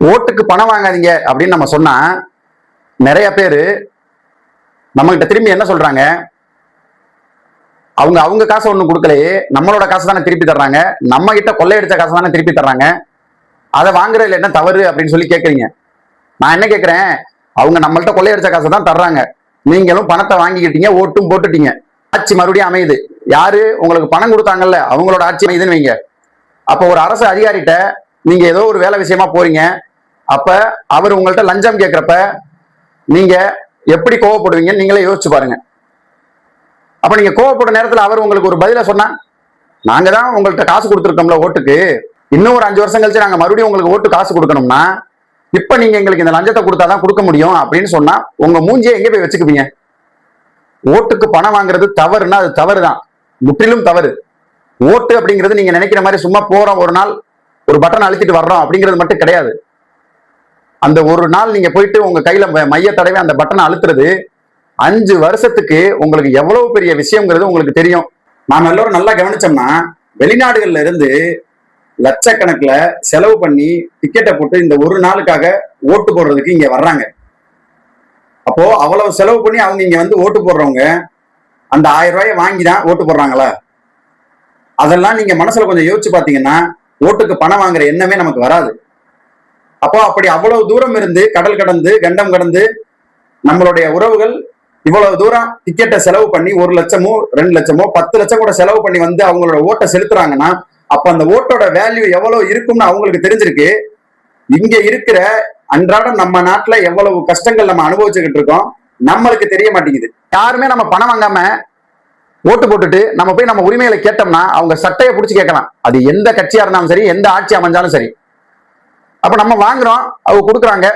ஓட்டுக்கு பணம் வாங்காதீங்க அப்படின்னு நம்ம சொன்னா நிறைய பேரு நம்ம கிட்ட திரும்பி என்ன சொல்றாங்க, அவங்க காசை ஒண்ணு கொடுக்கலையே, நம்மளோட காசு தானே திருப்பி தர்றாங்க, நம்ம கிட்ட கொள்ளையடிச்ச காசு தானே திருப்பி தர்றாங்க, அதை வாங்குறதுல என்ன தவறு அப்படின்னு சொல்லி கேட்கறீங்க. நான் என்ன கேட்கிறேன், அவங்க நம்மள்ட்ட கொள்ளையடிச்ச காசை தான் தர்றாங்க, நீங்களும் பணத்தை வாங்கிக்கிட்டீங்க, ஓட்டும் போட்டுட்டீங்க, ஆட்சி மறுபடியும் அமையுது. யாரு உங்களுக்கு பணம் கொடுத்தாங்கல்ல அவங்களோட ஆட்சி அமையுதுன்னு வைங்க. அப்ப ஒரு அரசு அதிகாரிகிட்ட நீங்க ஏதோ ஒரு வேலை விஷயமா போறீங்க, அப்ப அவர் உங்கள்ட்ட லஞ்சம் கேட்கிறப்ப நீங்க எப்படி கோவப்படுவீங்கன்னு நீங்களே யோசிச்சு பாருங்க. அப்ப நீங்க கோவப்பட்ட நேரத்துல அவர் உங்களுக்கு ஒரு பதில சொன்னா, நாங்க தான் உங்கள்ட்ட காசு கொடுத்துருக்கோம்ல ஓட்டுக்கு, இன்னும் ஒரு 5 வருஷம் கழிச்சு நாங்க மறுபடியும் உங்களுக்கு ஓட்டு காசு கொடுக்கணும்னா இப்ப நீங்க எங்களுக்கு இந்த லஞ்சத்தை கொடுத்தாதான் கொடுக்க முடியும் அப்படின்னு சொன்னா உங்க மூஞ்சியை எங்க போய் வச்சுக்குவீங்க? ஓட்டுக்கு பணம் வாங்குறது தவறுனா அது தவறுதான், முற்றிலும் தவறு. ஓட்டு அப்படிங்கிறது நீங்க நினைக்கிற மாதிரி சும்மா போறோம் ஒரு நாள் ஒரு பட்டன் அழுத்திட்டு வர்றோம் அப்படிங்கிறது மட்டும் கிடையாது. அந்த ஒரு நாள் நீங்க போயிட்டு உங்க கையில மைய தடவை அந்த பட்டனை அழுத்துறது 5 வருஷத்துக்கு உங்களுக்கு எவ்வளவு பெரிய விஷயங்கிறது உங்களுக்கு தெரியும். நாம எல்லாரும் நல்லா கவனிச்சோம்னா வெளிநாடுகள்ல இருந்து லட்சக்கணக்கில் செலவு பண்ணி டிக்கெட்டை போட்டு இந்த ஒரு நாளுக்காக ஓட்டு போடுறதுக்கு இங்க வர்றாங்க. அப்போ அவ்வளவு செலவு பண்ணி அவங்க இங்க வந்து ஓட்டு போடுறவங்க அந்த 1000 ரூபாயை வாங்கி தான் ஓட்டு போடுறாங்களா? அதெல்லாம் நீங்க மனசுல கொஞ்சம் யோசிச்சு பாத்தீங்கன்னா ஓட்டுக்கு பணம் வாங்குற எண்ணமே நமக்கு வராது. அப்போ அப்படி அவ்வளவு தூரம் இருந்து கடல் கடந்து கண்டம் கடந்து நம்மளுடைய உறவுகள் இவ்வளவு தூரம் டிக்கெட்டை செலவு பண்ணி 1 லட்சமோ 2 லட்சமோ 10 லட்சம் கூட செலவு பண்ணி வந்து அவங்களோட ஓட்டை செலுத்துறாங்கன்னா அப்ப அந்த ஓட்டோட வேல்யூ எவ்வளவு இருக்கும்னு அவங்களுக்கு தெரிஞ்சிருக்கு. இங்க இருக்கிற அன்றாடம் நம்ம நாட்டுல எவ்வளவு கஷ்டங்கள் நம்ம அனுபவிச்சுக்கிட்டு இருக்கோம் நம்மளுக்கு தெரிய மாட்டேங்குது. யாருமே நம்ம பணம் வாங்காம ஓட்டு போட்டுட்டு நம்ம போய் நம்ம உரிமைகளை கேட்டோம்னா அவங்க சட்டையை பிடிச்சி கேட்கலாம், அது எந்த கட்சியா இருந்தாலும் சரி எந்த ஆட்சி அமைஞ்சாலும் சரி. அப்ப நம்ம வாங்குறோம், அவங்க கொடுக்குறாங்க,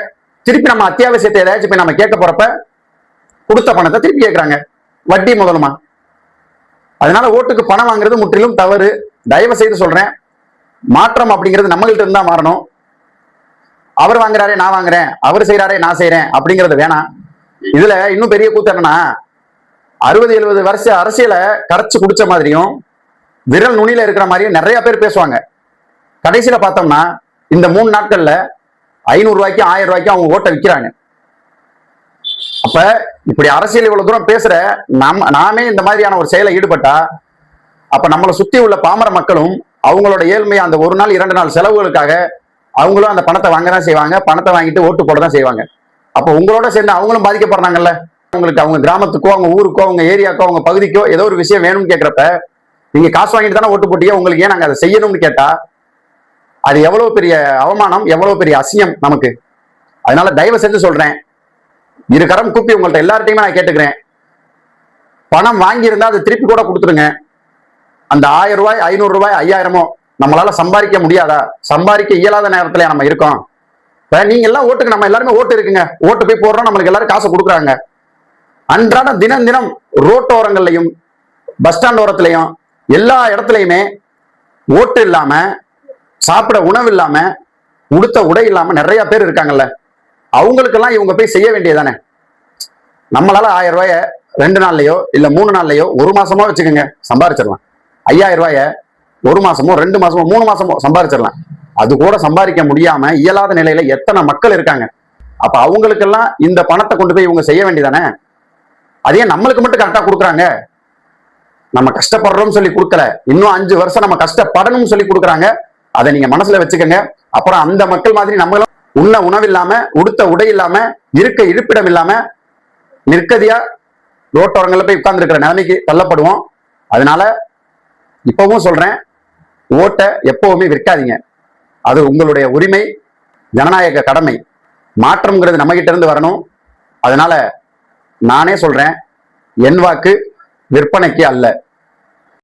திருப்பி நம்ம அத்தியாவசியத்தை ஏதாச்சும் போய் நம்ம கேட்க போறப்ப கொடுத்த பணத்தை திருப்பி கேட்கறாங்க, வட்டி முதலுமா. அதனால ஓட்டுக்கு பணம் வாங்குறது முற்றிலும் தவறு. தயவு செய்து சொல்றேன், மாற்றம் அப்படிங்கிறது நம்மகிட்ட இருந்தா மாறணும். அவர் வாங்குறாரே நான் வாங்குறேன், அவர் செய்யறாரே நான் செய்யறேன் அப்படிங்கிறது வேணாம். இதுல இன்னும் பெரிய கூத்து என்னன்னா 60-70 வருஷ அரசியலை கரைச்சு குடிச்ச மாதிரியும் விரல் நுனியில இருக்கிற மாதிரியும் நிறைய பேர் பேசுவாங்க. கடைசியில பார்த்தோம்னா இந்த 3 நாட்கள்ல 500 ரூபாய்க்கு 1000 ரூபாய்க்கு அவங்க ஓட்டை விற்கிறாங்க. அப்ப இப்படி அரசியல் இவ்வளவு தூரம் பேசுற நாமே இந்த மாதிரியான ஒரு செயலை ஈடுபட்டா அப்ப நம்மளை சுத்தி உள்ள பாமர மக்களும் அவங்களோட ஏழ்மை அந்த 1 நாள் 2 நாள் செலவுகளுக்காக அவங்களும் அந்த பணத்தை வாங்க தான் செய்வாங்க, பணத்தை வாங்கிட்டு ஓட்டு போட தான் செய்வாங்க. அப்ப உங்களோட சேர்ந்து அவங்களும் பாதிக்கப்படுறாங்கல்ல. உங்களுக்கு அவங்க கிராமத்துக்கோ அவங்க ஊருக்கோ அவங்க ஏரியாக்கோ அவங்க பகுதிக்கோ ஏதோ ஒரு விஷயம் வேணும்னு கேட்கிறப்ப நீங்க காசு வாங்கிட்டு தானே ஓட்டு போட்டீங்க, உங்களுக்கு ஏன் நாங்க அதை செய்யணும்னு கேட்டா அது எவ்வளவு பெரிய அவமானம், எவ்வளவு பெரிய அசிங்கம் நமக்கு. அதனால தயவு செஞ்சு சொல்றேன், இரு கரம் கூப்பி உங்கள்ட்ட எல்லார்ட்டையுமே நான் கேட்டுக்கிறேன், பணம் வாங்கியிருந்தா அதை திருப்பி கூட கொடுத்துருங்க. அந்த 1000 ரூபாய் 500 ரூபாய் 5000மோ நம்மளால சம்பாதிக்க முடியாதா? சம்பாதிக்க இயலாத நேரத்துல நம்ம இருக்கோம். நீங்க எல்லாம் ஓட்டுக்கு நம்ம எல்லாருமே ஓட்டு இருக்குங்க, ஓட்டு போய் போடுறோம், நம்மளுக்கு எல்லாரும் காசு கொடுக்குறாங்க. அன்றாடம் தினம் தினம் ரோட்டோரங்கள்லையும் பஸ் ஸ்டாண்ட் ஓரத்திலையும் எல்லா இடத்துலையுமே ஓட்டு இல்லாம சாப்பிட உணவு இல்லாம உடுத்த உடை இல்லாம நிறைய பேர் இருக்காங்கல்ல. அவங்களுக்கெல்லாம் இவங்க போய் செய்ய வேண்டியதானே. நம்மளால 1000 ரூபாய 2 நாள்லயோ இல்ல 3 நாள்லயோ 1 மாசமோ வச்சுக்கோங்க சம்பாரிச்சிடலாம். 5000 ரூபாய 1 மாசமோ 2 மாசமோ 3 மாசமோ சம்பாரிச்சிடலாம். அது கூட சம்பாதிக்க முடியாம இயலாத நிலையில எத்தனை மக்கள் இருக்காங்க. அப்ப அவங்களுக்கெல்லாம் இந்த பணத்தை கொண்டு போய் இவங்க செய்ய வேண்டியதானே. அதே நம்மளுக்கு மட்டும் கரெக்டா கொடுக்குறாங்க. நம்ம கஷ்டப்படுறோம்னு சொல்லி கொடுக்கல, இன்னும் 5 வருஷம் நம்ம கஷ்டப்படணும்னு சொல்லி கொடுக்குறாங்க. அதை நீங்க மனசுல வச்சுக்கோங்க. அப்புறம் அந்த மக்கள் மாதிரி நம்மளும் உண்ண உணவு இல்லாம உடுத்த உடை இல்லாம இருக்க இருப்பிடம் இல்லாம நிற்கதியா ரோட்டோரங்கள்ல போய் உட்கார்ந்து இருக்கிற நிலைமைக்கு தள்ளப்படுவோம். அதனால இப்பவும் சொல்றேன், ஓட்டை எப்பவுமே விற்காதீங்க. அது உங்களுடைய உரிமை, ஜனநாயக கடமை. மாற்றம்ங்கிறது நம்ம கிட்ட இருந்து வரணும். அதனால நானே சொல்றேன், என் வாக்கு விற்பனைக்கு அல்ல.